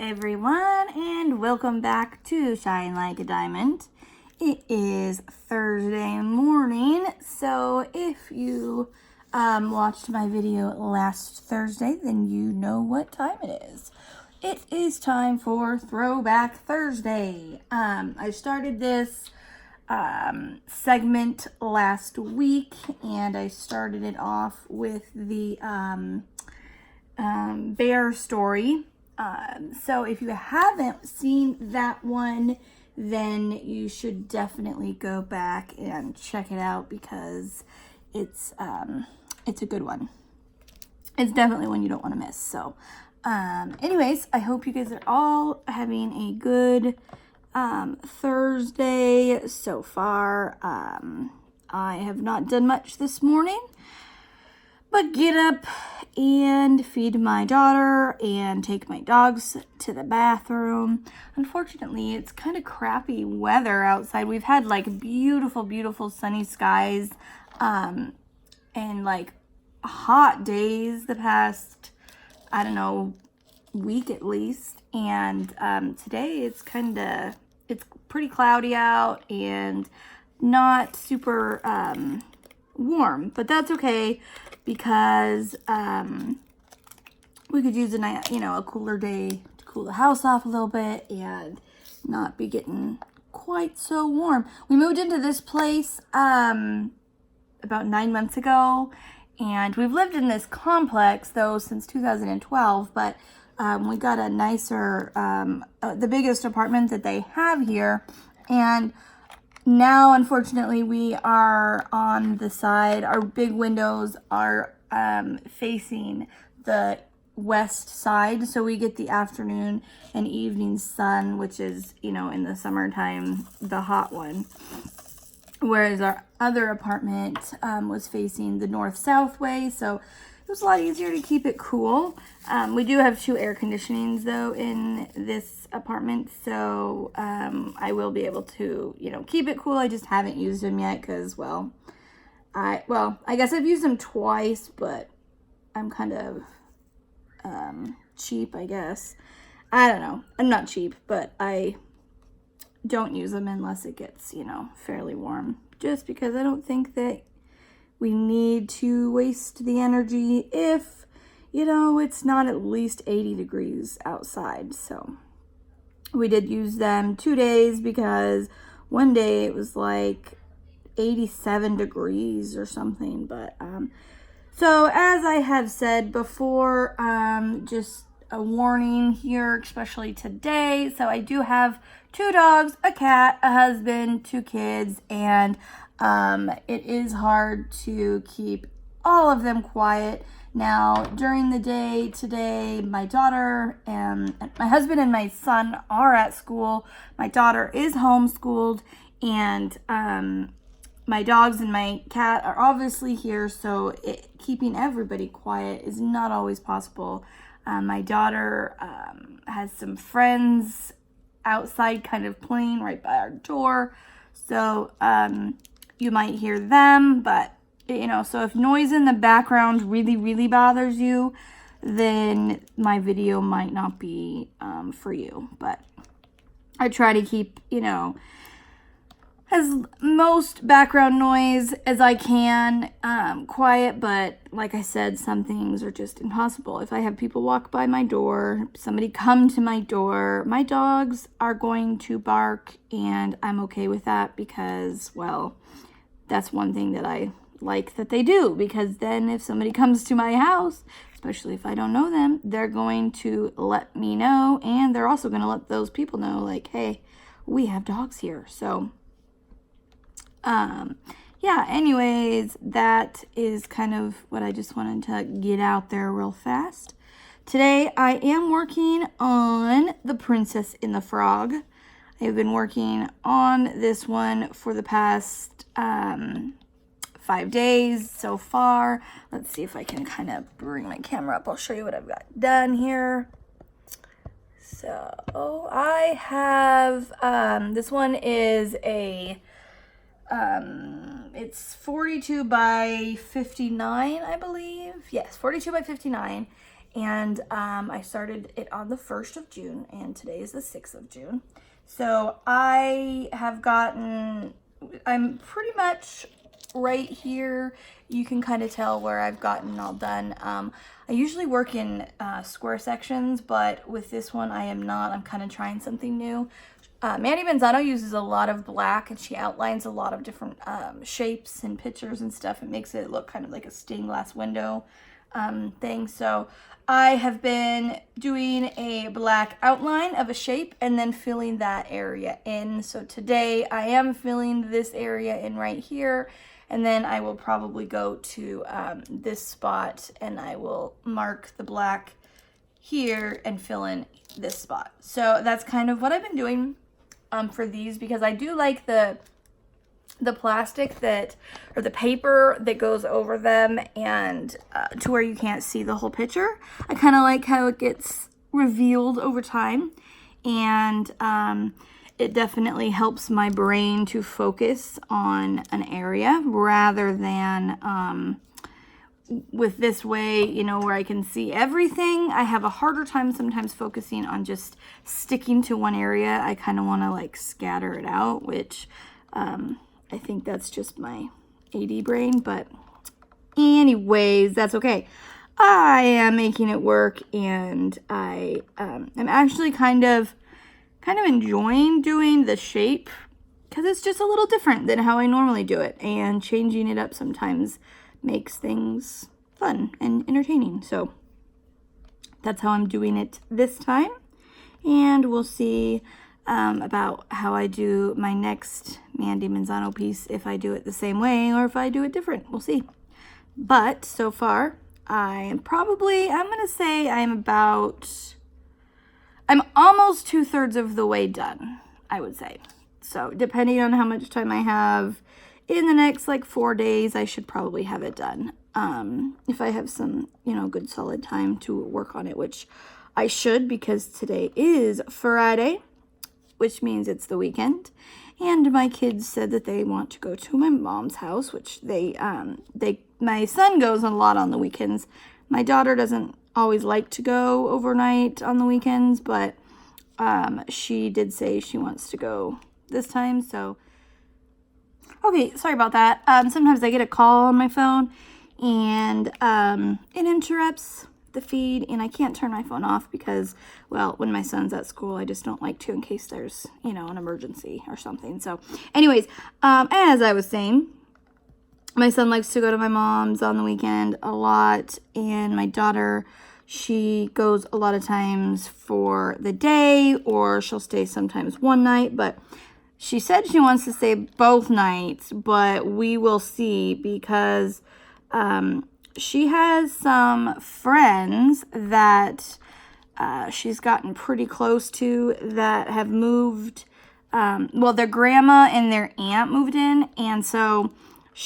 everyone, and welcome back to Shine Like a Diamond. It is Thursday morning, so if you watched my video last Thursday, then you know what time it is. It is time for Throwback Thursday. I started this segment last week, and I started it off with the bear story. So if you haven't seen that one, then you should definitely go back and check it out because it's a good one. It's definitely one you don't want to miss. So anyways, I hope you guys are all having a good Thursday so far. I have not done much this morning, but get up and feed my daughter and take my dogs to the bathroom. Unfortunately, it's kind of crappy weather outside. We've had like beautiful, beautiful sunny skies and like hot days the past, I don't know, week at least. And today it's pretty cloudy out and not super warm, but that's okay because we could use a cooler day to cool the house off a little bit and not be getting quite so warm. We moved into this place about 9 months ago, and we've lived in this complex though since 2012, but we got a nicer, the biggest apartment that they have here, and now, unfortunately, we are on the side. Our big windows are facing the west side, so we get the afternoon and evening sun, which is, in the summertime, the hot one. Whereas our other apartment was facing the north-south way, so it was a lot easier to keep it cool. We do have 2 air conditionings, though, in this apartment, so I will be able to, keep it cool. I just haven't used them yet because, I guess I've used them twice, but I'm kind of cheap, I guess. I don't know. I'm not cheap, but I don't use them unless it gets, fairly warm, just because I don't think that we need to waste the energy if, it's not at least 80 degrees outside. So we did use them 2 days because one day it was like 87 degrees or something. But so as I have said before, just a warning here, especially today. So I do have 2 dogs, a cat, a husband, 2 kids, and it is hard to keep all of them quiet. Now, during the day today, my daughter and my husband and my son are at school. My daughter is homeschooled, and my dogs and my cat are obviously here, so keeping everybody quiet is not always possible. My daughter has some friends outside kind of playing right by our door, so you might hear them, but so if noise in the background really, really bothers you, then my video might not be for you. But I try to keep, as most background noise as I can, quiet, but like I said, some things are just impossible. If I have people walk by my door, somebody come to my door, my dogs are going to bark, and I'm okay with that because, that's one thing that I like that they do, because then if somebody comes to my house, especially if I don't know them, they're going to let me know, and they're also going to let those people know, like, hey, we have dogs here. So anyways, that is kind of what I just wanted to get out there real fast. Today I am working on The Princess and the Frog. I've been working on this one for the past 5 days so far. Let's see if I can kind of bring my camera up. I'll show you what I've got done here. So I have, this one is it's 42 by 59, I believe. Yes, 42 by 59. And I started it on the 1st of June, and today is the 6th of June. So I'm pretty much right here. You can kind of tell where I've gotten all done. I usually work in square sections, but with this one I am not. I'm kind of trying something new. Mandy Manzano uses a lot of black, and she outlines a lot of different shapes and pictures and stuff. It makes it look kind of like a stained glass window thing. So I have been doing a black outline of a shape and then filling that area in. So today I am filling this area in right here, and then I will probably go to this spot and I will mark the black here and fill in this spot. So that's kind of what I've been doing for these, because I do like the plastic or the paper that goes over them, and to where you can't see the whole picture. I kind of like how it gets revealed over time, and it definitely helps my brain to focus on an area rather than with this way, you know, where I can see everything. I have a harder time sometimes focusing on just sticking to one area. I kind of want to like scatter it out, which I think that's just my AD brain, but anyways, that's okay. I am making it work, and I am actually kind of enjoying doing the shape, because it's just a little different than how I normally do it, and changing it up sometimes makes things fun and entertaining. So that's how I'm doing it this time, and we'll see about how I do my next Mandy Manzano piece, if I do it the same way or if I do it different. We'll see. But so far, I'm gonna say I'm almost 2/3 of the way done, I would say. So depending on how much time I have in the next like 4 days, I should probably have it done. If I have some, you know, good solid time to work on it, which I should, because today is Friday, which means it's the weekend, and my kids said that they want to go to my mom's house, which my son goes a lot on the weekends. My daughter doesn't always like to go overnight on the weekends, but she did say she wants to go this time. So okay, sorry about that. Sometimes I get a call on my phone, and it interrupts the feed, and I can't turn my phone off because, well, when my son's at school, I just don't like to, in case there's, you know, an emergency or something. So anyways, as I was saying, my son likes to go to my mom's on the weekend a lot, and my daughter, she goes a lot of times for the day, or she'll stay sometimes one night, but she said she wants to stay both nights, but we will see, because she has some friends that she's gotten pretty close to that have moved. Well, their grandma and their aunt moved in, and so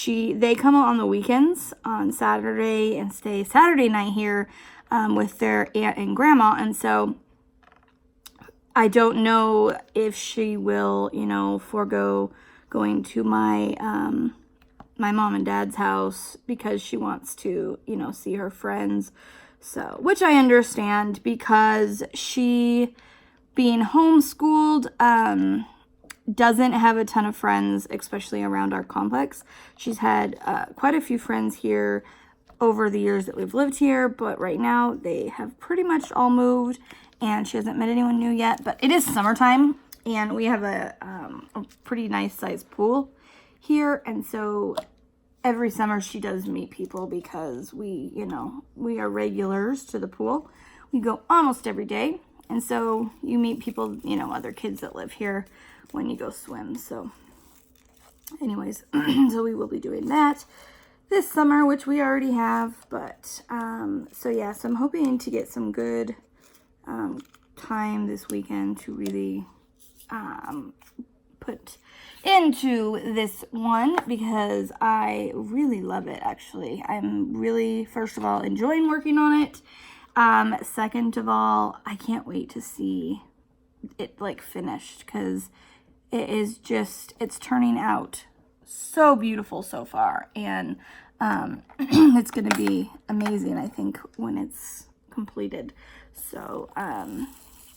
they come on the weekends on Saturday and stay Saturday night here with their aunt and grandma. And so I don't know if she will, you know, forego going to my mom and dad's house because she wants to, you know, see her friends. So, which I understand, because she, being homeschooled, doesn't have a ton of friends, especially around our complex. She's had quite a few friends here over the years that we've lived here, but right now they have pretty much all moved, and she hasn't met anyone new yet. But it is summertime, and we have a pretty nice sized pool here, and so every summer she does meet people, because we are regulars to the pool. We go almost every day, and so you meet people, you know, other kids that live here when you go swim. So anyways, so we will be doing that this summer, which we already have. But so yeah, so I'm hoping to get some good time this weekend to really put into this one, because I really love it. Actually, I'm really, first of all, enjoying working on it. Second of all, I can't wait to see it like finished, because it is just, it's turning out so beautiful so far, and it's going to be amazing, I think, when it's completed. So, and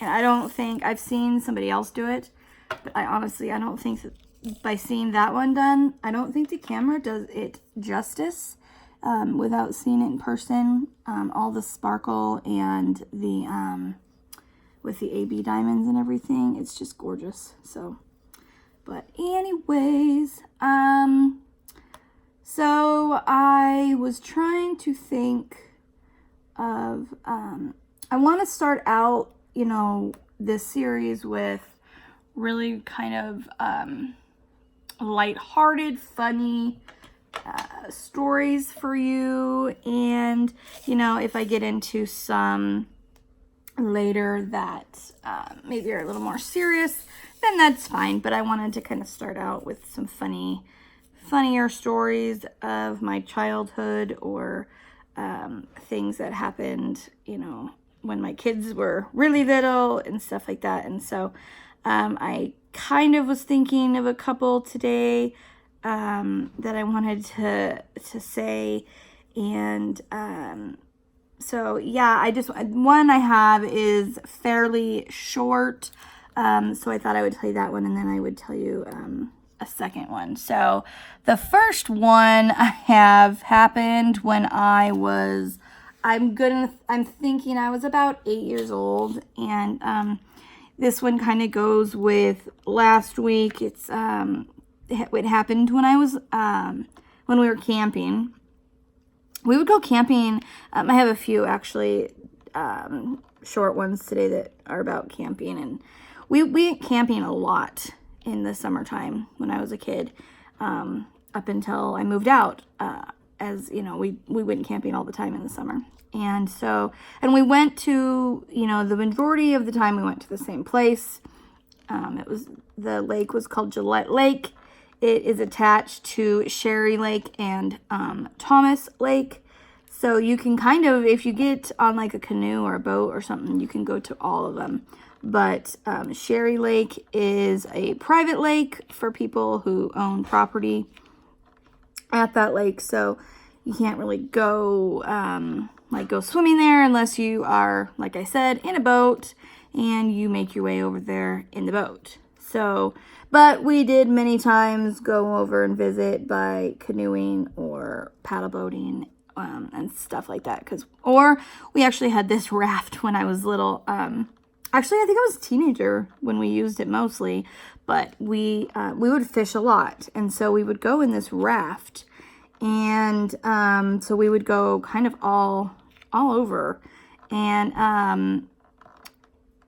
I don't think, I've seen somebody else do it, but I don't think that by seeing that one done, I don't think the camera does it justice without seeing it in person. All the sparkle and the, with the AB diamonds and everything, it's just gorgeous. So, but anyways, so I was trying to think of, I want to start out, you know, this series with really kind of lighthearted, funny stories for you. And, you know, if I get into some later that maybe are a little more serious, then that's fine. But I wanted to kind of start out with some funnier stories of my childhood, or things that happened, you know, when my kids were really little and stuff like that. And so I kind of was thinking of a couple today that I wanted to say. And so yeah, one I have is fairly short. So I thought I would tell you that one, and then I would tell you a second one. So the first one I have happened when I'm thinking I was about 8 years old. And this one kind of goes with last week. It happened when I was when we were camping. We would go camping. I have a few actually short ones today that are about camping, and we went camping a lot in the summertime when I was a kid, up until I moved out. As you know, we went camping all the time in the summer. And so, and we went to, you know, the majority of the time we went to the same place. The lake was called Gillette Lake. It is attached to Sherry Lake and Thomas Lake. So you can kind of, if you get on like a canoe or a boat or something, you can go to all of them. But Sherry Lake is a private lake for people who own property at that lake. So you can't really go go swimming there unless you are, like I said, in a boat and you make your way over there in the boat. So, but we did many times go over and visit by canoeing or paddle boating and stuff like that. Or we actually had this raft when I was little. Actually, I think I was a teenager when we used it mostly, but we would fish a lot. And so we would go in this raft, and so we would go kind of all over. And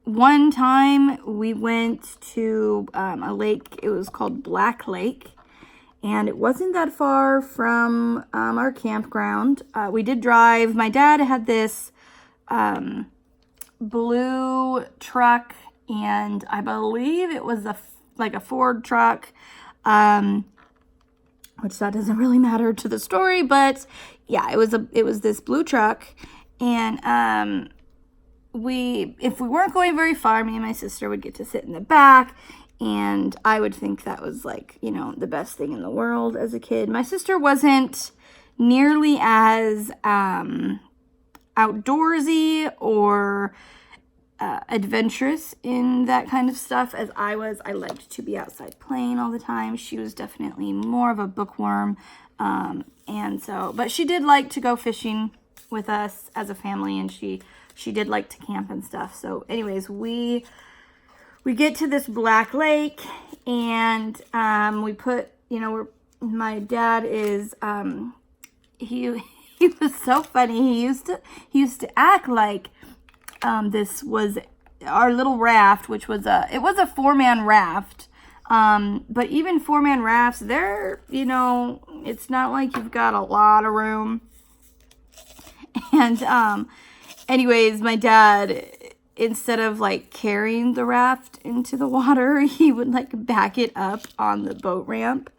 one time we went to a lake. It was called Black Lake, and it wasn't that far from our campground. We did drive. My dad had this blue truck, and I believe it was a Ford truck, which that doesn't really matter to the story, but yeah, it was this blue truck. And if we weren't going very far, me and my sister would get to sit in the back, and I would think that was like, you know, the best thing in the world as a kid. My sister wasn't nearly as outdoorsy or adventurous in that kind of stuff as I was. I liked to be outside playing all the time. She was definitely more of a bookworm. And so, but she did like to go fishing with us as a family, and she did like to camp and stuff. So anyways, we get to this Black Lake, and we put, you know, my dad is he was so funny. He used to act like this was our little raft, which was a 4-man raft. But even 4-man rafts, they're, you know, it's not like you've got a lot of room. And anyways, my dad, instead of like carrying the raft into the water, he would like back it up on the boat ramp,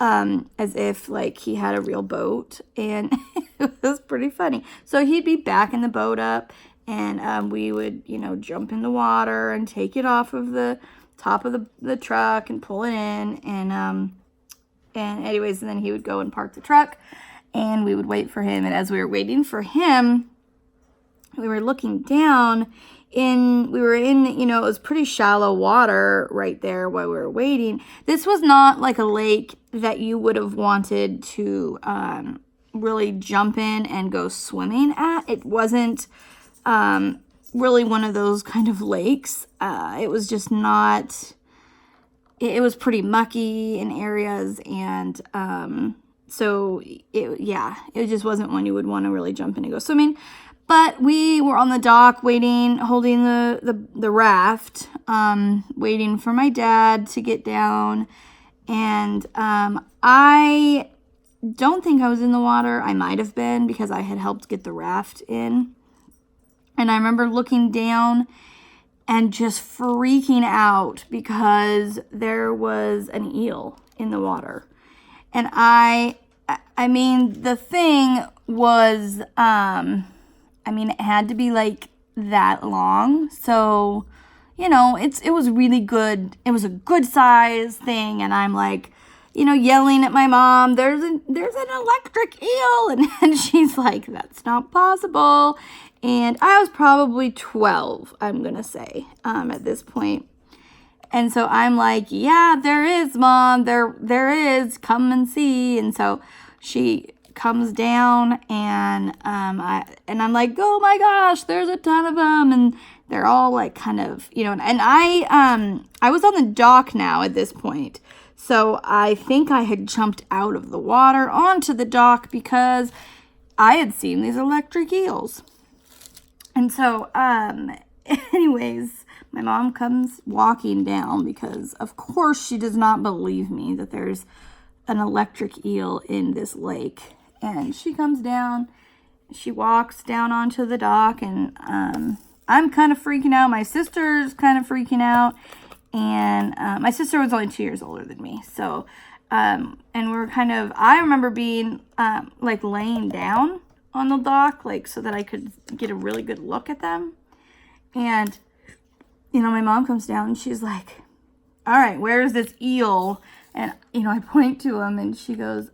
as if like he had a real boat. And it was pretty funny. So he'd be backing the boat up, and we would, you know, jump in the water and take it off of the top of the truck and pull it in. And anyways, and then he would go and park the truck, and we would wait for him. And as we were waiting for him, we were looking down we were in, you know, it was pretty shallow water right there while we were waiting. This was not like a lake that you would have wanted to really jump in and go swimming at. It wasn't really one of those kind of lakes. It was just not, it was pretty mucky in areas, and so it just wasn't one you would want to really jump in and go swimming. But we were on the dock waiting, holding the raft, waiting for my dad to get down. And I don't think I was in the water. I might have been, because I had helped get the raft in. And I remember looking down and just freaking out because there was an eel in the water. And I mean, the thing was, it had to be like that long. So, you know, it was really good. It was a good size thing. And I'm like, you know, yelling at my mom, there's an electric eel. And she's like, that's not possible. And I was probably 12, I'm going to say, at this point. And so I'm like, yeah, there is, Mom. There is. Come and see. And so she comes down, and I'm like, oh my gosh, there's a ton of them, and they're all like kind of, you know, and I was on the dock now at this point, so I think I had jumped out of the water onto the dock because I had seen these electric eels. And so anyways, my mom comes walking down because of course she does not believe me that there's an electric eel in this lake. And she comes down, she walks down onto the dock, and I'm kind of freaking out. My sister's kind of freaking out, and my sister was only 2 years older than me. So, and we're kind of, I remember being like laying down on the dock, like so that I could get a really good look at them. And, you know, my mom comes down and she's like, all right, where's this eel? And, you know, I point to him and she goes,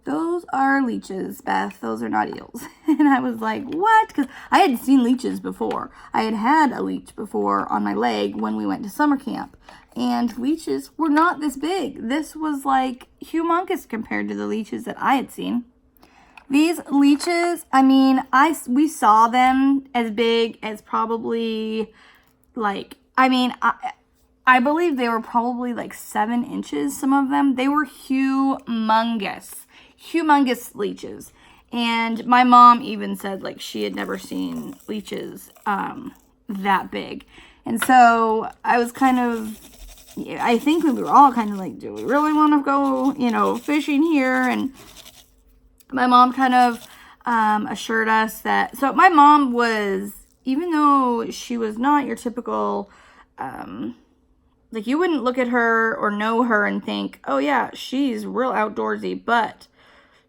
those are leeches, Beth. Those are not eels. And I was like, what? Because I had seen leeches before. I had had a leech before on my leg when we went to summer camp. And leeches were not this big. This was like humongous compared to the leeches that I had seen. These leeches, I mean, we saw them as big as probably like, I believe they were probably like 7 inches, some of them. They were humongous leeches. And my mom even said like she had never seen leeches that big. And so I was kind of, I think we were all kind of like, do we really want to go, you know, fishing here? And my mom kind of assured us that, so my mom was, even though she was not your typical, like you wouldn't look at her or know her and think, oh yeah, she's real outdoorsy, but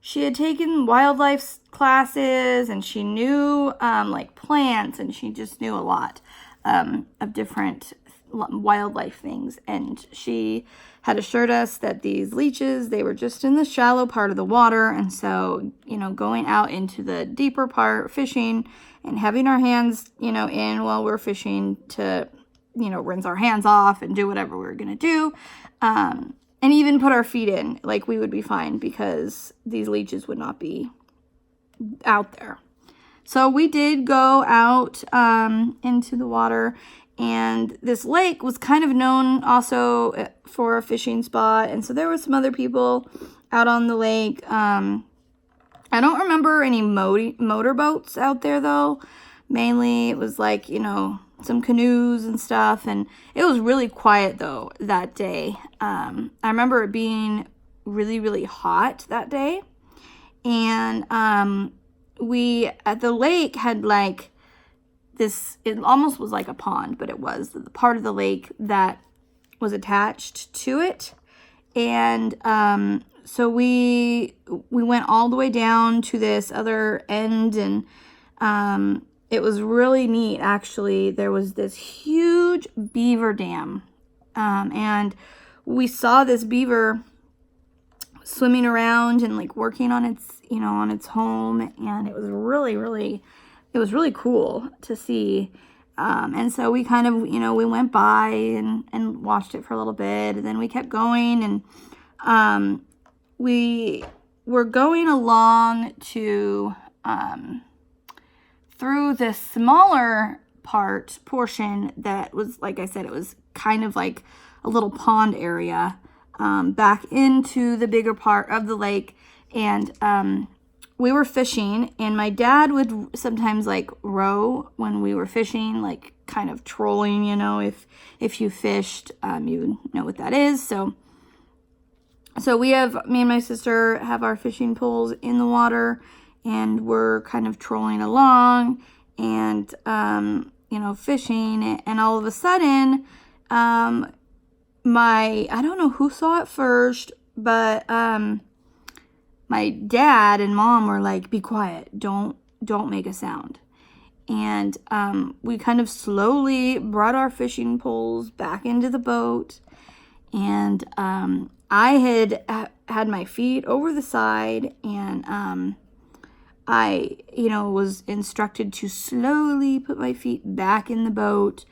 she had taken wildlife classes and she knew like plants, and she just knew a lot of different wildlife things. And she had assured us that these leeches, they were just in the shallow part of the water. And so, you know, going out into the deeper part, fishing and having our hands, you know, in while we're fishing to, you know, rinse our hands off and do whatever we were going to do. And even put our feet in, like we would be fine because these leeches would not be out there. So we did go out into the water, and this lake was kind of known also for a fishing spot. And so there were some other people out on the lake. I don't remember any motorboats out there though. Mainly it was like, you know, some canoes and stuff, and it was really quiet though that day. I remember it being really, really hot that day, and we at the lake had like this, it almost was like a pond, but it was the part of the lake that was attached to it. And so we went all the way down to this other end, and it was really neat, actually. There was this huge beaver dam, and we saw this beaver swimming around and like working on its, you know, on its home, and it was really, really it was really cool to see. And so we kind of, we went by and watched it for a little bit, and then we kept going, and we were going along to through this smaller portion that was, like I said, it was kind of like a little pond area, back into the bigger part of the lake. And we were fishing, and my dad would sometimes like row when we were fishing, like kind of trolling, if you fished, you know what that is. So me and my sister have our fishing poles in the water, and we're kind of trolling along and, fishing. And all of a sudden, I don't know who saw it first, but my dad and mom were like, be quiet, don't make a sound. And we kind of slowly brought our fishing poles back into the boat. And I had my feet over the side, and I, was instructed to slowly put my feet back in the boat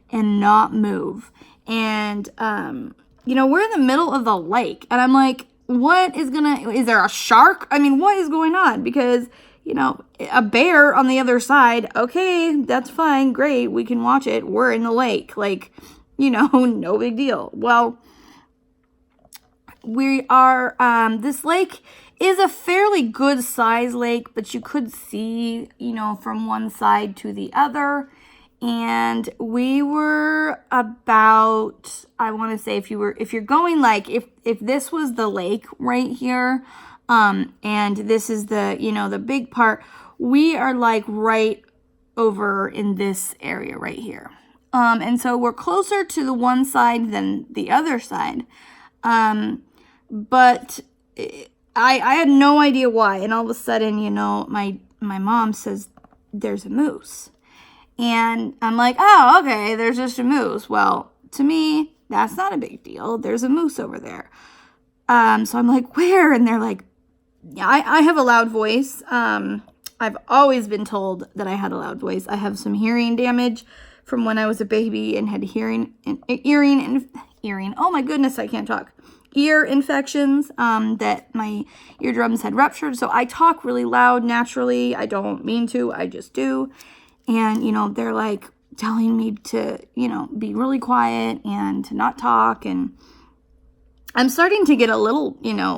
and not move. And, we're in the middle of the lake, and I'm like, is there a shark? I mean, what is going on? Because, a bear on the other side, okay, that's fine, great, we can watch it. We're in the lake, like, no big deal. Well, we are, this lake is a fairly good size lake, but you could see, from one side to the other. And we were about, I want to say, if you're going like, if this was the lake right here, and this is the, the big part, we are like right over in this area right here. And so we're closer to the one side than the other side. But I had no idea why. And all of a sudden, my mom says, there's a moose. And I'm like, oh, okay, there's just a moose. Well, to me, that's not a big deal. There's a moose over there. So I'm like, where? And they're like, yeah, I have a loud voice. I've always been told that I had a loud voice. I have some hearing damage from when I was a baby and had earring. Oh my goodness, I can't talk. Ear infections, that my eardrums had ruptured. So I talk really loud naturally. I don't mean to, I just do. And, they're like telling me to, be really quiet and to not talk. And I'm starting to get a little,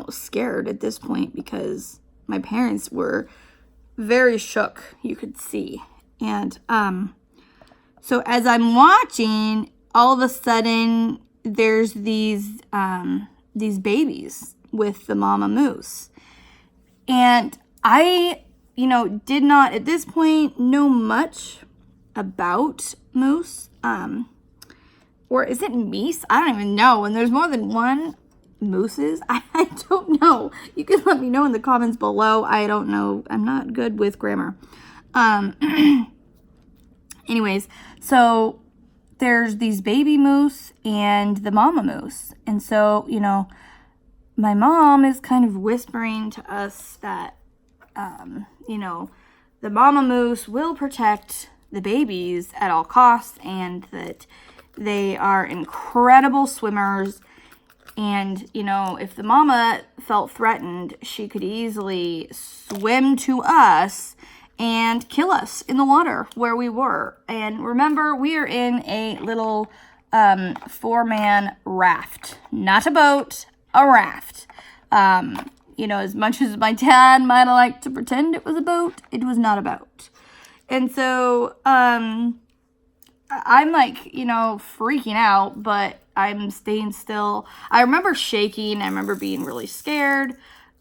scared at this point, because my parents were very shook, you could see. And so as I'm watching, all of a sudden there's these babies with the mama moose. And I did not at this point know much about moose, or is it meese? I don't even know. And there's more than one mooses. I don't know. You can let me know in the comments below. I don't know. I'm not good with grammar. Anyways, so there's these baby moose and the mama moose. And so, my mom is kind of whispering to us that, the mama moose will protect the babies at all costs, and that they are incredible swimmers. And, if the mama felt threatened, she could easily swim to us and kill us in the water where we were. And remember, we are in a little 4-man raft, not a boat, a raft. As much as my dad might have liked to pretend it was a boat, it was not a boat. And so, I'm like, freaking out, but I'm staying still. I remember shaking. I remember being really scared.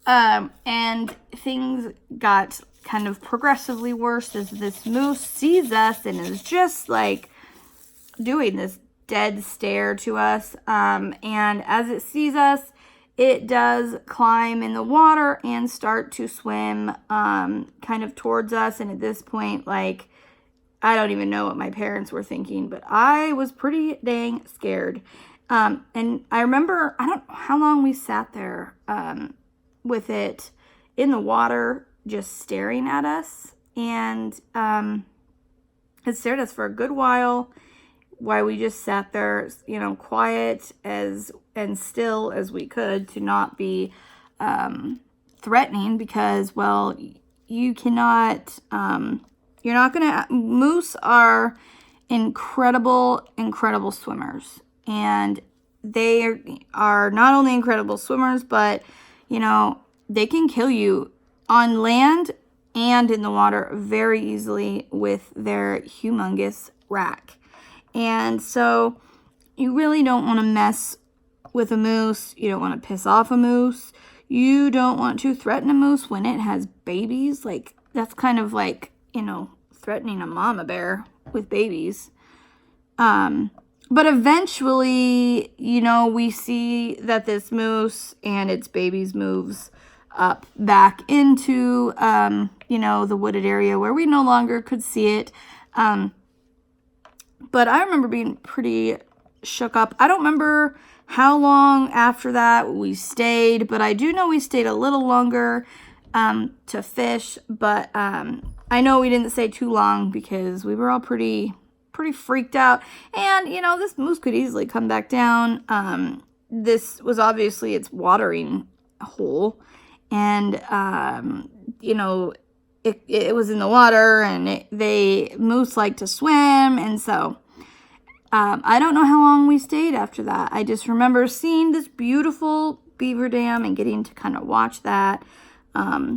And things got kind of progressively worse as this moose sees us and is just like doing this dead stare to us. And as it sees us, it does climb in the water and start to swim kind of towards us. And at this point, like, I don't even know what my parents were thinking, but I was pretty dang scared. And I remember, I don't know how long we sat there with it in the water just staring at us. and it stared at us for a good while we just sat there, you know, quiet as and still as we could to not be threatening, because, well, you cannot, you're not gonna, moose are incredible swimmers, and they are not only incredible swimmers, but, you know, they can kill you on land and in the water very easily with their humongous rack. And so you really don't want to mess with a moose. You don't want to piss off a moose. You don't want to threaten a moose when it has babies. Like, that's kind of like, you know, threatening a mama bear with babies. But eventually, you know, we see that this moose and its babies moves up back into, you know, the wooded area where we no longer could see it. But I remember being pretty shook up. I don't remember how long after that we stayed, but I do know we stayed a little longer to fish. But I know we didn't stay too long because we were all pretty freaked out. And, you know, this moose could easily come back down. This was obviously its watering hole. And, you know, it was in the water, and moose like to swim. And so I don't know how long we stayed after that. I just remember seeing this beautiful beaver dam and getting to kind of watch that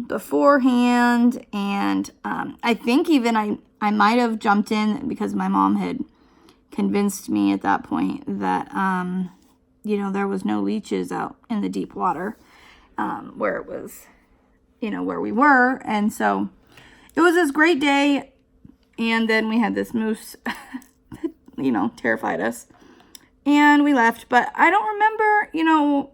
beforehand. And I think even I might have jumped in because my mom had convinced me at that point that, you know, there was no leeches out in the deep water where it was, you know, where we were. And so it was this great day. And then we had this moose that, you know, terrified us. And we left. But I don't remember, you know,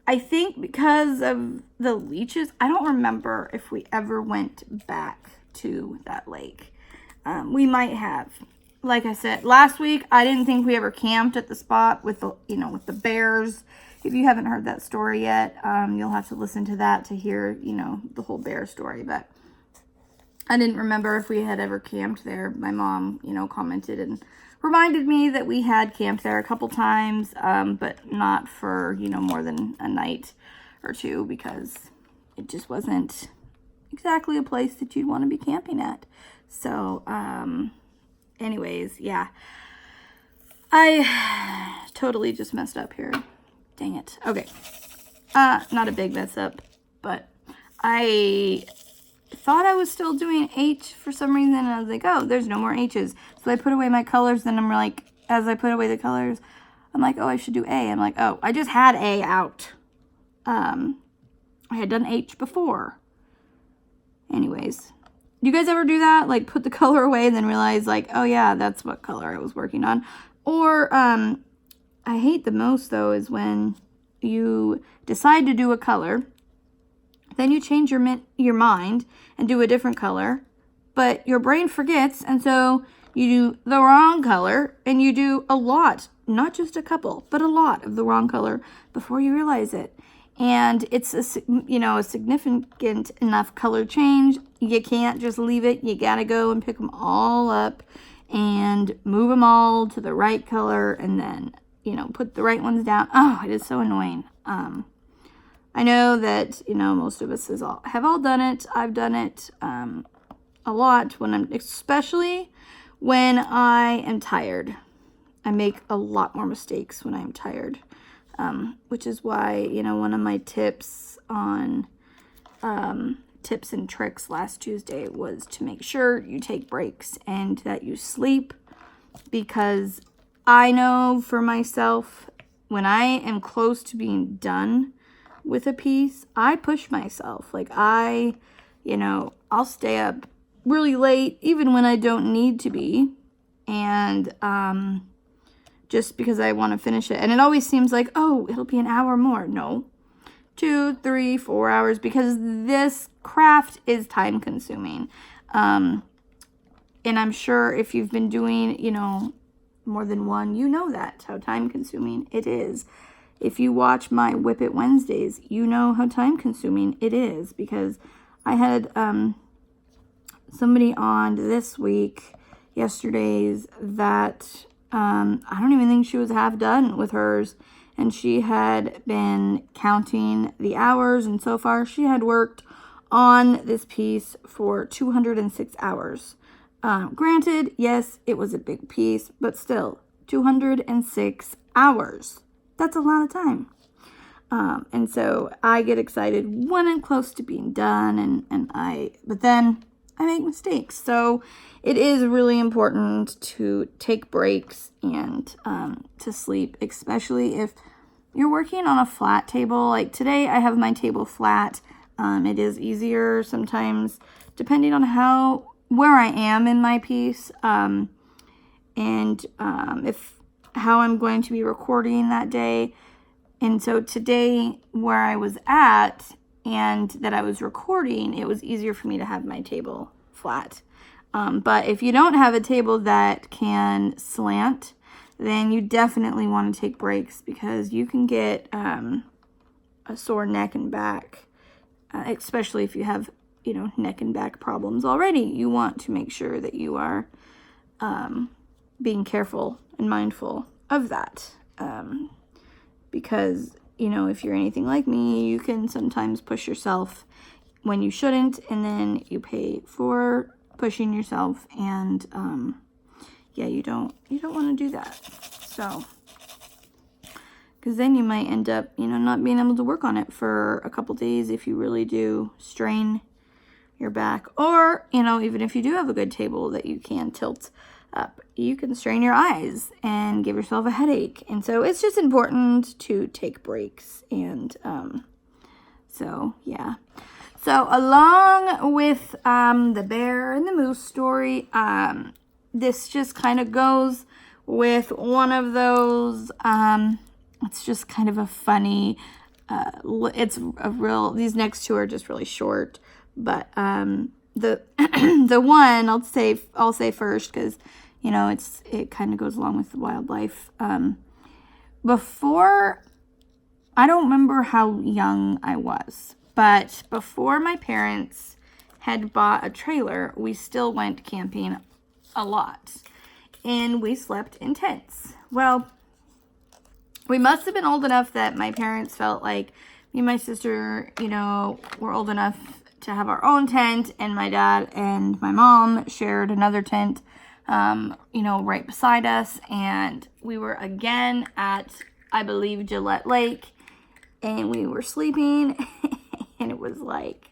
I think because of the leeches, I don't remember if we ever went back to that lake. We might have. Like I said, last week, I didn't think we ever camped at the spot with the, you know, with the bears. If you haven't heard that story yet, you'll have to listen to that to hear, you know, the whole bear story. But I didn't remember if we had ever camped there. My mom, you know, commented and reminded me that we had camped there a couple times, but not for, you know, more than a night or two, because it just wasn't exactly a place that you'd want to be camping at. So, anyways, yeah. I totally just messed up here. Dang it. Okay. Not a big mess up, but I thought I was still doing H for some reason, and I was like, oh, there's no more H's. So I put away my colors, then I'm like, as I put away the colors, I'm like, oh, I should do A. I'm like, oh, I just had A out. I had done H before. Anyways, do you guys ever do that? Like, put the color away and then realize, like, oh yeah, that's what color I was working on. Or, I hate the most, though, is when you decide to do a color, then you change your mind and do a different color, but your brain forgets, and so you do the wrong color, and you do a lot, not just a couple, but a lot of the wrong color before you realize it. And it's a significant enough color change. You can't just leave it. You gotta go and pick them all up and move them all to the right color, and then, you know, put the right ones down. Oh, it is so annoying. I know that, you know, most of us have all done it. I've done it a lot especially when I am tired. I make a lot more mistakes when I'm tired, which is why, you know, one of my tips on tips and tricks last Tuesday was to make sure you take breaks and that you sleep, because I know for myself, when I am close to being done with a piece, I push myself. Like, you know, I'll stay up really late, even when I don't need to be, and just because I want to finish it. And it always seems like, oh, it'll be an hour more. No, 2, 3, 4 hours, because this craft is time consuming. And I'm sure if you've been doing, you know, more than one, you know that, how time consuming it is. If you watch my Whip It Wednesdays, you know how time consuming it is, because I had somebody on this week, yesterday's, that I don't even think she was half done with hers. And she had been counting the hours, and so far she had worked on this piece for 206 hours. Granted, yes, it was a big piece, but still, 206 hours. That's a lot of time. And so I get excited when I'm close to being done, but then I make mistakes. So it is really important to take breaks and to sleep, especially if you're working on a flat table. Like today, I have my table flat. It is easier sometimes, depending on where I am in my piece, and if how I'm going to be recording that day. And so today, where I was at and that I was recording, it was easier for me to have my table flat. But if you don't have a table that can slant, then you definitely want to take breaks, because you can get a sore neck and back, especially if you have, neck and back problems already. You want to make sure that you are being careful and mindful of that. Because, if you're anything like me, you can sometimes push yourself when you shouldn't, and then you pay for pushing yourself, and you don't want to do that. So, because then you might end up, not being able to work on it for a couple days if you really do strain your back. Or, even if you do have a good table that you can tilt up, you can strain your eyes and give yourself a headache. And so it's just important to take breaks. And so along with the bear and the moose story, this just kind of goes with one of those, it's just kind of a funny, these next two are just really short, but the the one I'll say first, because it kind of goes along with the wildlife. Before, I don't remember how young I was, but before my parents had bought a trailer, we still went camping a lot, and we slept in tents. Well, we must have been old enough that my parents felt like me and my sister, were old enough to have our own tent, and my dad and my mom shared another tent, right beside us. And we were again at, I believe, Gillette Lake, and we were sleeping, and it was like,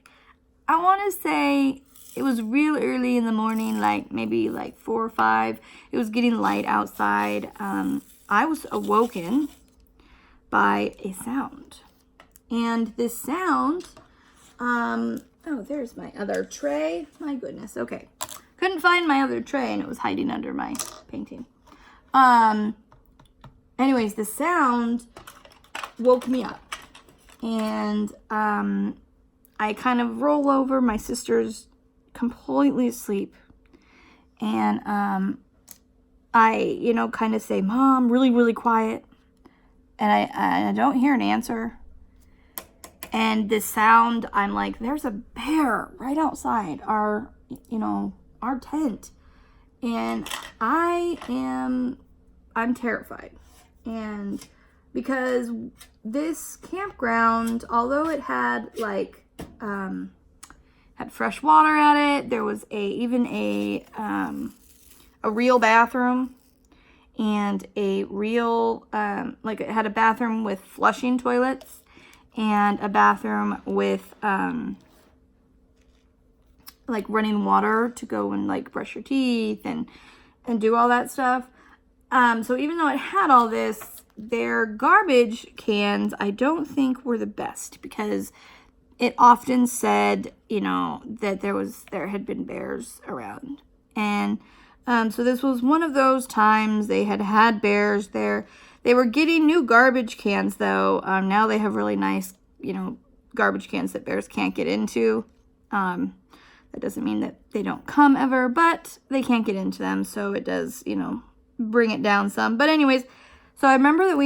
I want to say it was real early in the morning, like maybe like 4 or 5. It was getting light outside. I was awoken by a sound, and this sound, oh, there's my other tray. My goodness. Okay. Couldn't find my other tray, and it was hiding under my painting. Anyways, the sound woke me up, and I kind of roll over. My sister's completely asleep, and I, kind of say, "Mom," really, really quiet, and I don't hear an answer. And this sound, I'm like, there's a bear right outside our tent. And I'm terrified. And because this campground, although it had had fresh water at it, there was even a real bathroom, and a real, it had a bathroom with flushing toilets, and a bathroom with running water to go and brush your teeth and do all that stuff. So even though it had all this, their garbage cans, I don't think were the best, because it often said, that there had been bears around. And so this was one of those times they had bears there. They were getting new garbage cans, though. Now they have really nice, garbage cans that bears can't get into. That doesn't mean that they don't come ever, but they can't get into them. So it does, bring it down some. But anyways, so I remember that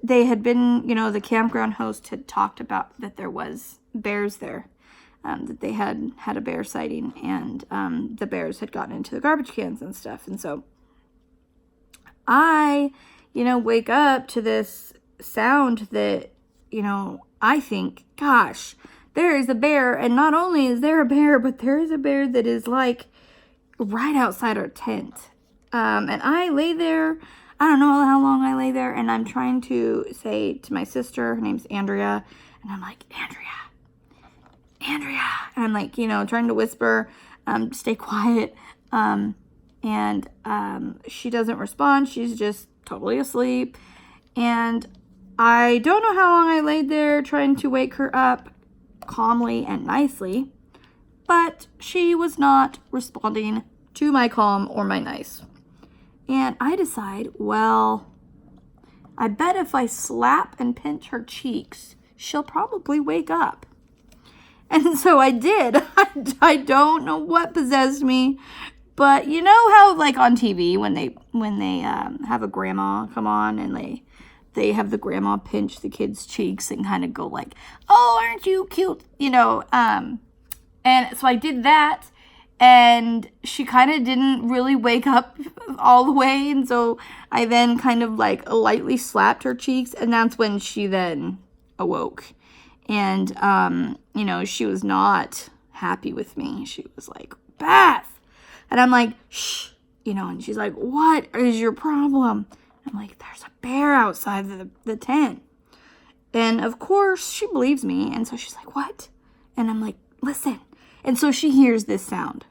they had been, the campground host had talked about that there was bears there. that they had a bear sighting, and the bears had gotten into the garbage cans and stuff. And so I, wake up to this sound that, I think, gosh, there is a bear. And not only is there a bear, but there is a bear that is like right outside our tent. And I lay there. I don't know how long I lay there. And I'm trying to say to my sister, her name's Andrea. And I'm like, Andrea. And I'm like, trying to whisper, stay quiet. And she doesn't respond. She's just totally asleep. And I don't know how long I laid there trying to wake her up calmly and nicely, but she was not responding to my calm or my nice. And I decide, well, I bet if I slap and pinch her cheeks, she'll probably wake up. And so I did. I don't know what possessed me, but you know how like on TV when they have a grandma come on and they have the grandma pinch the kid's cheeks and kind of go like, oh, aren't you cute? And so I did that, and she kind of didn't really wake up all the way. And so I then kind of like lightly slapped her cheeks, and that's when she then awoke. And, she was not happy with me. She was like, Beth. And I'm like, shh, and she's like, what is your problem? I'm like, there's a bear outside the tent. And of course she believes me. And so she's like, what? And I'm like, listen. And so she hears this sound.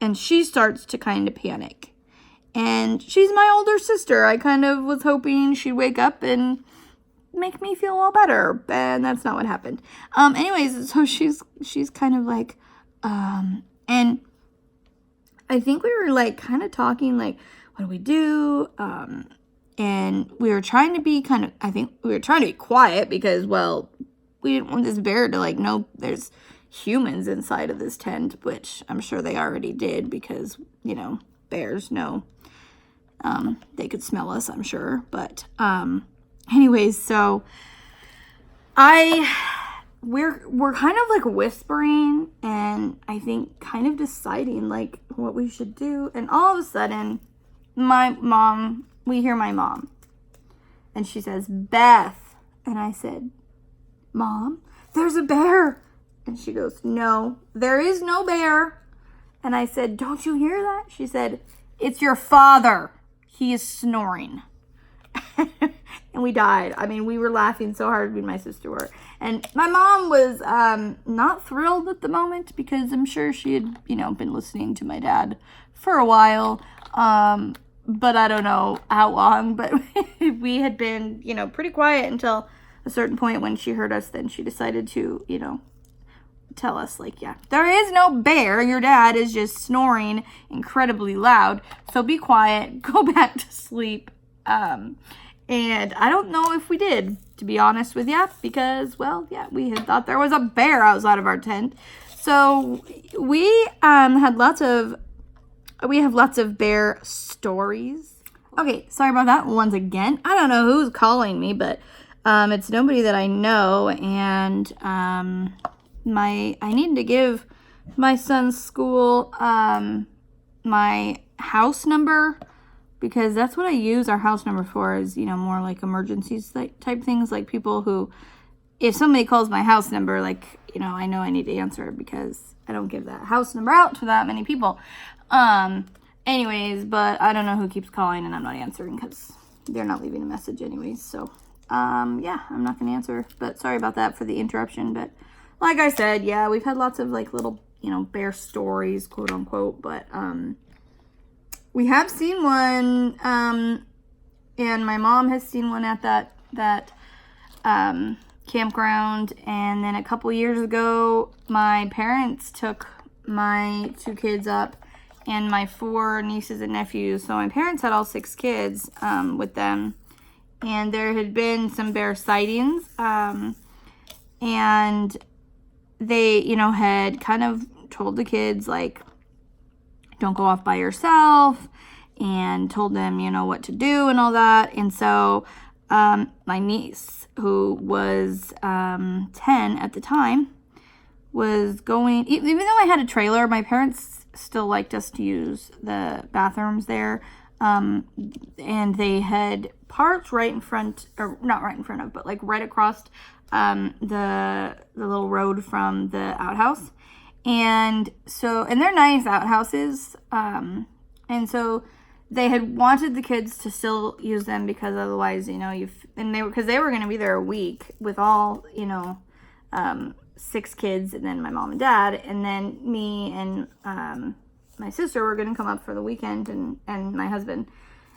And she starts to kind of panic. And she's my older sister. I kind of was hoping she'd wake up and make me feel all better, and that's not what happened. Anyways, so she's kind of like, and I think we were like kind of talking like, what do we do? And we were trying to be quiet because, well, we didn't want this bear to like know there's humans inside of this tent, which I'm sure they already did because, bears know, they could smell us, I'm sure, but, anyways, so we're kind of like whispering and I think kind of deciding like what we should do. And all of a sudden, we hear my mom, and she says, Beth. And I said, Mom, there's a bear. And she goes, no, there is no bear. And I said, don't you hear that? She said, it's your father. He is snoring. And we died. I mean, we were laughing so hard, me and my sister were. And my mom was not thrilled at the moment because I'm sure she had, been listening to my dad for a while. But I don't know how long. But we had been, pretty quiet until a certain point when she heard us. Then she decided to, tell us, like, yeah, there is no bear. Your dad is just snoring incredibly loud. So be quiet. Go back to sleep. And I don't know if we did, to be honest with you, because, well, yeah, we had thought there was a bear outside of our tent. So we have lots of bear stories. Okay, sorry about that once again. I don't know who's calling me, but it's nobody that I know, and I need to give my son's school my house number, because that's what I use our house number for, is, more like emergencies type things, like people who, if somebody calls my house number, like, I know I need to answer because I don't give that house number out to that many people. Anyways, but I don't know who keeps calling and I'm not answering because they're not leaving a message anyways. So, yeah, I'm not going to answer, but sorry about that for the interruption. But like I said, yeah, we've had lots of like little, bear stories, quote unquote, but, we have seen one, and my mom has seen one at that campground. And then a couple years ago, my parents took my 2 kids up and my 4 nieces and nephews. So my parents had all 6 kids with them. And there had been some bear sightings. And they, had kind of told the kids, like, don't go off by yourself, and told them, what to do and all that. And so my niece, who was 10 at the time, was going, even though I had a trailer, my parents still liked us to use the bathrooms there. And they had parked right in front, or not right in front of, but like right across the little road from the outhouse. And so, and they're nice outhouses. And so they had wanted the kids to still use them because otherwise, you know, because they were going to be there a week with all, you know, 6 kids, and then my mom and dad, and then me and my sister were going to come up for the weekend, and my husband.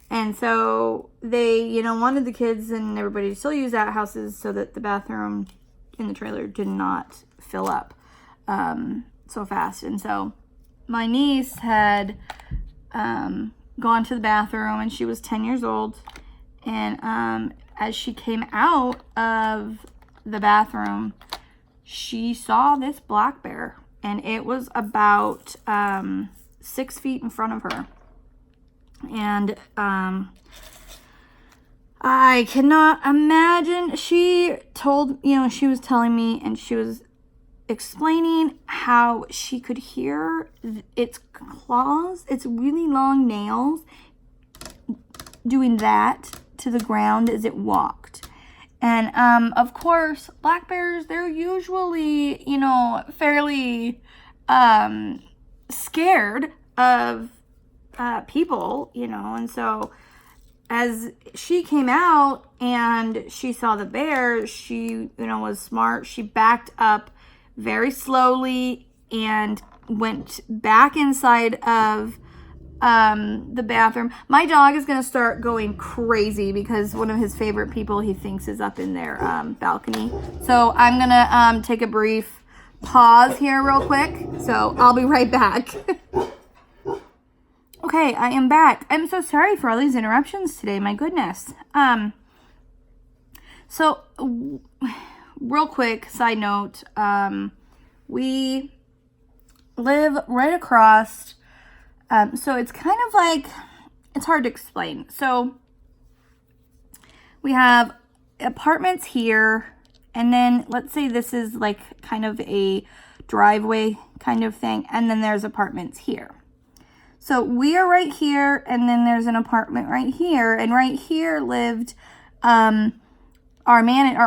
And so they, you know, wanted the kids and everybody to still use outhouses so that the bathroom in the trailer did not fill up so fast. And so my niece had gone to the bathroom, and she was 10 years old. And as she came out of the bathroom, she saw this black bear, and it was about 6 feet in front of her. And I cannot imagine. She told, you know, she was telling me, and she was explaining how she could hear its claws, its really long nails, doing that to the ground as it walked. And of course, black bears, they're usually, you know, fairly scared of people, you know. And so as she came out and she saw the bear, she, you know, was smart. She backed up very slowly and went back inside of the bathroom. My dog is gonna start going crazy because one of his favorite people he thinks is up in their balcony. So I'm gonna take a brief pause here real quick. So I'll be right back. Okay, I am back. I'm so sorry for all these interruptions today. My goodness. So real quick side note, we live right across. So it's kind of like, it's hard to explain. So we have apartments here, and then let's say this is like kind of a driveway kind of thing, and then there's apartments here. So we are right here, and then there's an apartment right here, and right here lived our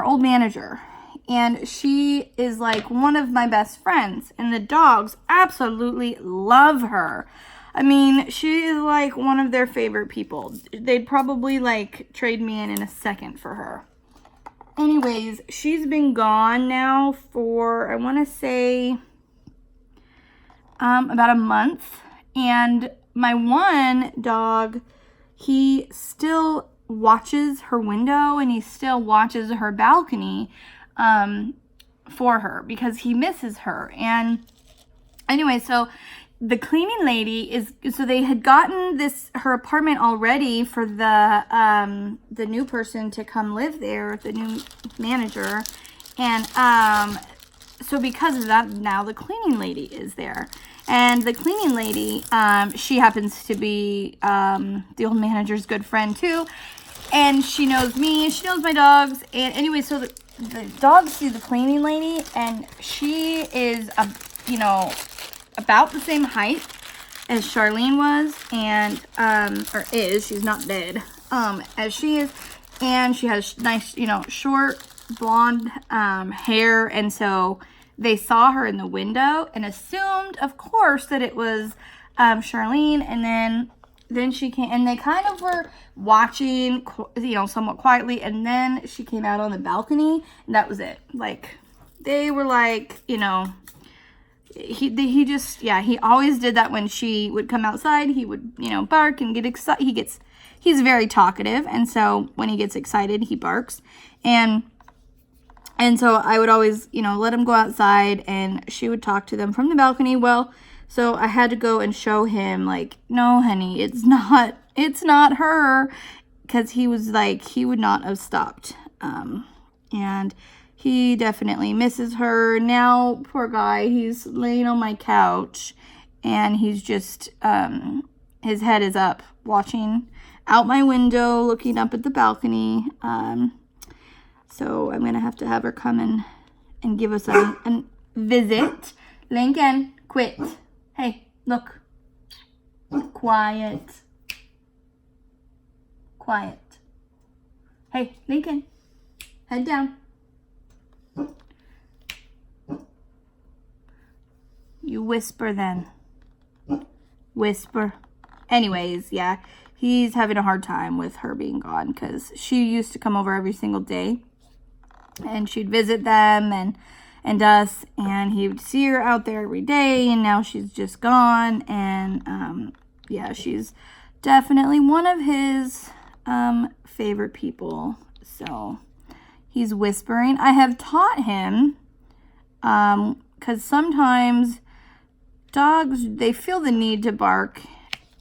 old manager. And she is like one of my best friends, and the dogs absolutely love her. I mean, she is like one of their favorite people. They'd probably like trade me in a second for her. Anyways, she's been gone now for, I want to say, about a month. And my one dog, he still watches her window, and he still watches her balcony for her because he misses her. And anyway, so the cleaning lady so they had gotten her apartment already for the new person to come live there, the new manager. And so because of that, now the cleaning lady is there. And the cleaning lady, she happens to be the old manager's good friend too. And she knows me, she knows my dogs. And anyway, so the dogs see the cleaning lady, and she is, you know, about the same height as Charlene was, and or is, she's not dead, as she is. And she has nice, you know, short blonde hair. And so they saw her in the window and assumed, of course, that it was Charlene. And then she came, and they kind of were watching, you know, somewhat quietly. And then she came out on the balcony, and that was it. Like, they were like, you know, he just, yeah, he always did that when she would come outside. He would, you know, bark and get excited. He's very talkative. And so when he gets excited, he barks. And so I would always, you know, let him go outside, and she would talk to them from the balcony. Well, so I had to go and show him, like, no, honey, it's not her. Because he was like, he would not have stopped. And he definitely misses her. Now, poor guy, he's laying on my couch, and he's just, his head is up, watching out my window, looking up at the balcony. So I'm going to have her come in and give us an visit. Lincoln, quit. Hey, look. Quiet. Quiet. Hey, Lincoln, head down. You whisper then. Whisper. Anyways, yeah, he's having a hard time with her being gone because she used to come over every single day and she'd visit them and us, and he would see her out there every day, and now she's just gone. And yeah, she's definitely one of his favorite people. So he's whispering. I have taught him because sometimes dogs, they feel the need to bark,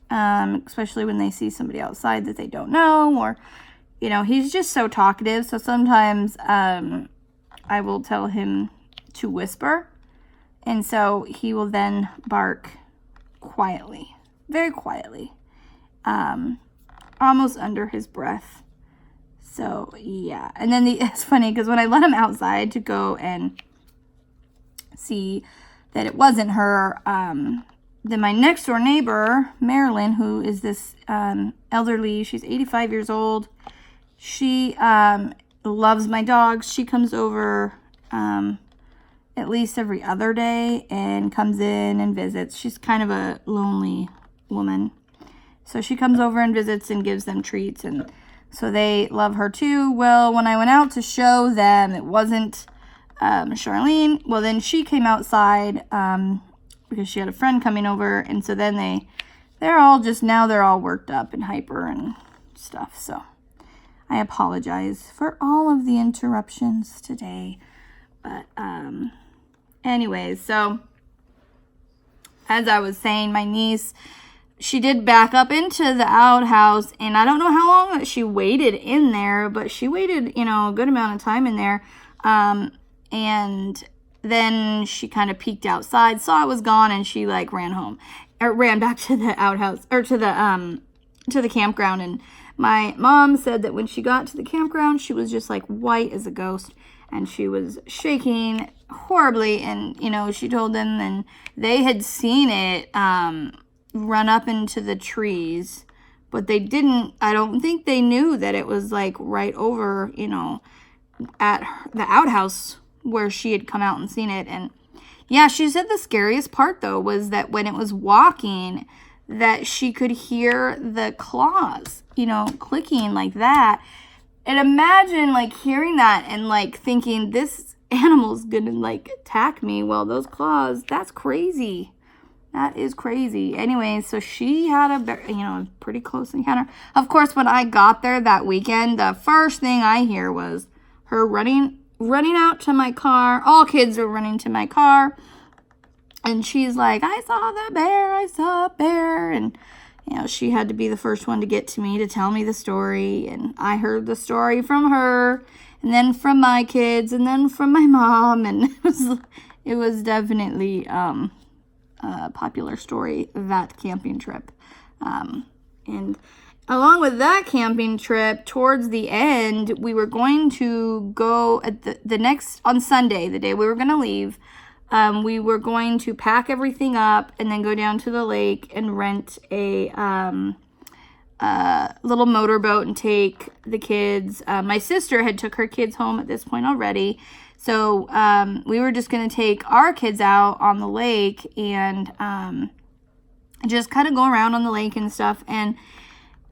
especially when they see somebody outside that they don't know, or, you know, he's just so talkative. So sometimes I will tell him to whisper, and so he will then bark quietly, very quietly, almost under his breath. So yeah, and then it's funny because when I let him outside to go and see that it wasn't her, then my next door neighbor, Marilyn, who is this elderly, she's 85 years old. She loves my dogs. She comes over at least every other day and comes in and visits. She's kind of a lonely woman. So she comes over and visits and gives them treats, and so they love her too. Well, when I went out to show them, it wasn't Charlene. Well, then she came outside because she had a friend coming over, and so then they're all worked up and hyper and stuff. So I apologize for all of the interruptions today. But anyways, so as I was saying, my niece, she did back up into the outhouse, and I don't know how long that she waited in there, but she waited, a good amount of time in there. And then she kind of peeked outside, saw I was gone, and she ran back to the outhouse, or to the campground. And my mom said that when she got to the campground, she was just like white as a ghost, and she was shaking horribly. And, she told them, and they had seen it run up into the trees, but I don't think they knew that it was like right over, at the outhouse where she had come out and seen it. And yeah, she said the scariest part though was that when it was walking, that she could hear the claws, clicking like that. And imagine hearing that and thinking this animal's gonna attack me. Well, those claws, that's crazy. That is crazy. Anyway, so she had a pretty close encounter. Of course, when I got there that weekend, the first thing I hear was her running out to my car. All kids are running to my car. And she's like, I saw a bear. And, she had to be the first one to get to me to tell me the story. And I heard the story from her, and then from my kids, and then from my mom. And it was definitely a popular story, that camping trip. And along with that camping trip, towards the end, we were going to go at on Sunday, the day we were going to leave. We were going to pack everything up and then go down to the lake and rent a little motorboat and take the kids. My sister had took her kids home at this point already. So we were just going to take our kids out on the lake and just kind of go around on the lake and stuff. And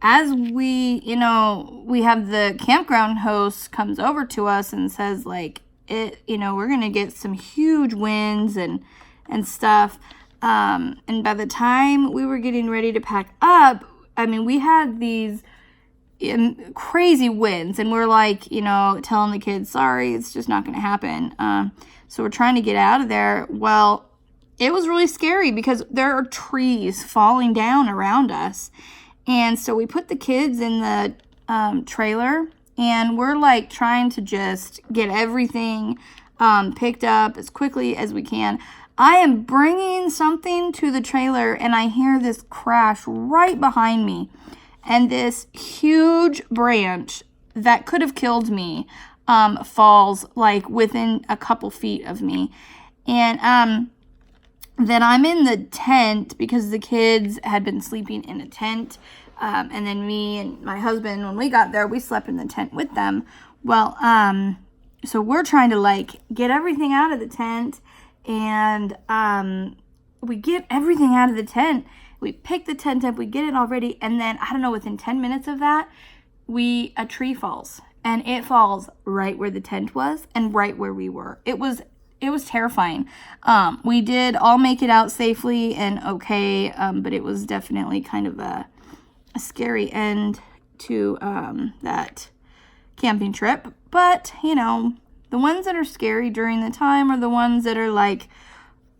as we have the campground host comes over to us and says we're going to get some huge winds and stuff. And by the time we were getting ready to pack up, we had these crazy winds, and we're telling the kids, sorry, it's just not going to happen. So we're trying to get out of there. Well, it was really scary because there are trees falling down around us. And so we put the kids in the trailer, and we're trying to just get everything picked up as quickly as we can. I am bringing something to the trailer, and I hear this crash right behind me. And this huge branch that could have killed me falls within a couple feet of me. And then I'm in the tent because the kids had been sleeping in a tent. And then me and my husband, when we got there, we slept in the tent with them. Well, so we're trying to like get everything out of the tent, and we get everything out of the tent. We pick the tent up, we get it all ready, and then, I don't know, within 10 minutes of that, a tree falls. And it falls right where the tent was and right where we were. It was terrifying. We did all make it out safely and okay, but it was definitely kind of a scary end to that camping trip. But, you know, the ones that are scary during the time are the ones that are like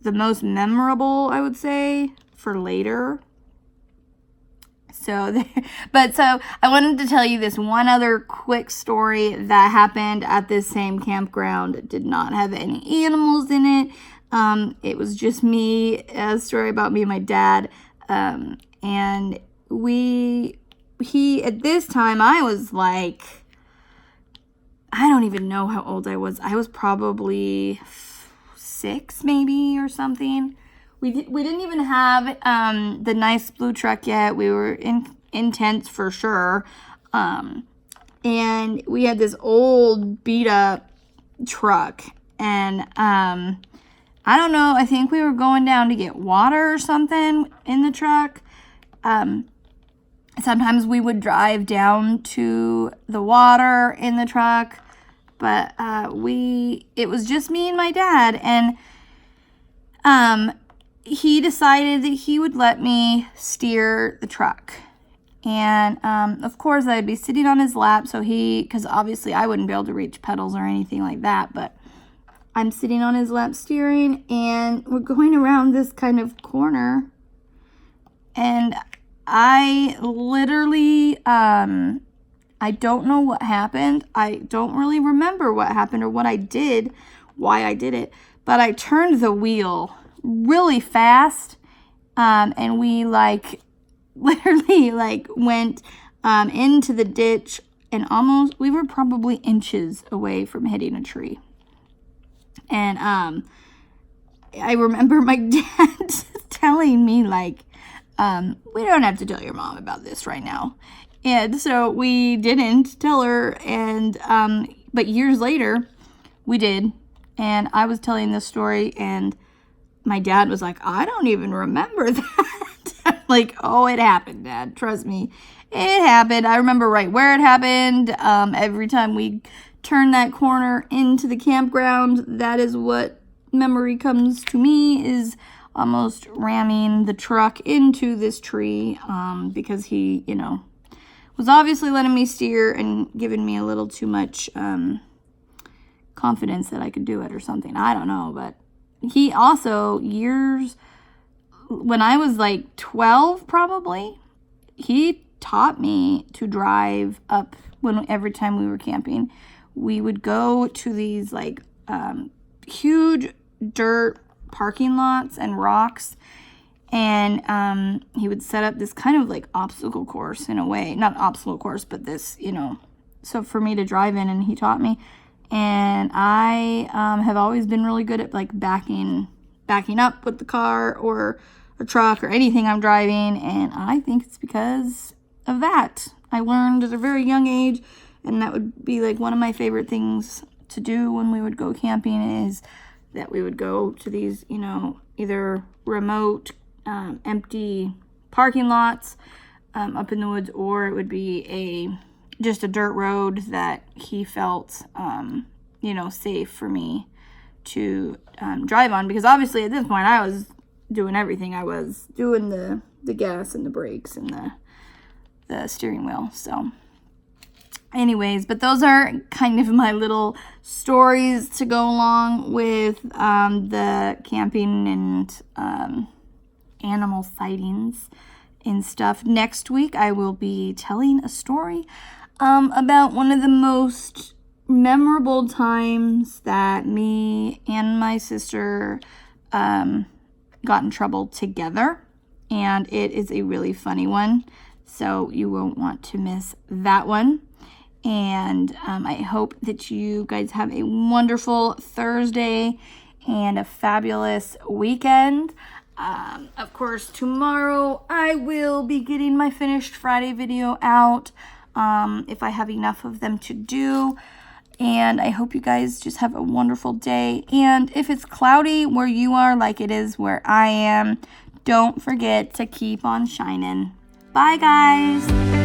the most memorable, I would say, for later. So I wanted to tell you this one other quick story that happened at this same campground. It did not have any animals in it. It was just me, a story about me and my dad. And at this time, I was like, I don't even know how old I was. I was probably 6 maybe or something. We didn't even have the nice blue truck yet. We were in tents for sure. And we had this old beat up truck. And I don't know, I think we were going down to get water or something in the truck. Sometimes we would drive down to the water in the truck. But it was just me and my dad. And he decided that he would let me steer the truck. And, of course, I'd be sitting on his lap, because obviously I wouldn't be able to reach pedals or anything like that, but I'm sitting on his lap steering, and we're going around this kind of corner, and I literally, I don't know what happened. I don't really remember what happened or what I did, why I did it, but I turned the wheel really fast, and we literally went into the ditch, and we were probably inches away from hitting a tree. And I remember my dad telling me we don't have to tell your mom about this right now. And so we didn't tell her, and but years later we did, and I was telling this story, and my dad was like, I don't even remember that. I'm like, oh, it happened, Dad. Trust me. It happened. I remember right where it happened. Every time we turn that corner into the campground, that is what memory comes to me, is almost ramming the truck into this tree, because he, was obviously letting me steer and giving me a little too much confidence that I could do it or something. I don't know, but he also, when I was 12 probably, he taught me to drive up. Every time we were camping, we would go to these huge dirt parking lots and rocks, and he would set up this kind of obstacle course in a way. Not obstacle course, but this, so for me to drive in, and he taught me. And I have always been really good at backing up with the car or a truck or anything I'm driving, and I think it's because of that. I learned at a very young age, and that would be one of my favorite things to do when we would go camping, is that we would go to these, either remote, empty parking lots up in the woods, or it would be just a dirt road that he felt, safe for me to drive on, because obviously at this point I was doing everything. I was doing the gas and the brakes and the steering wheel. So anyways, but those are kind of my little stories to go along with the camping and animal sightings and stuff. Next week I will be telling a story about one of the most memorable times that me and my sister got in trouble together, and it is a really funny one, so you won't want to miss that one. And I hope that you guys have a wonderful Thursday, and a fabulous weekend. Of course, tomorrow I will be getting my finished Friday video out, if I have enough of them to do. And I hope you guys just have a wonderful day. And if it's cloudy where you are, like it is where I am, don't forget to keep on shining. Bye, guys.